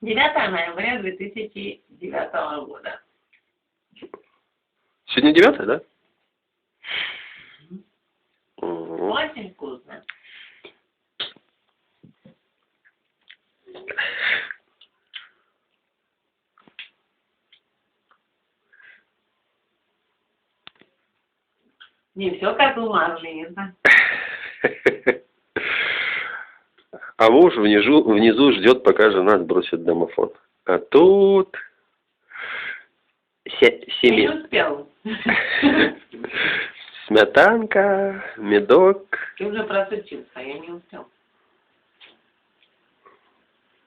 9 ноября 2009 года. Сегодня 9, да? Угу. Очень вкусно. Не все как у Марлина. А муж внизу ждет, пока жена сбросит домофон. А тут... Я не успел. Сметанка, медок. Ты уже просочился, я не успел.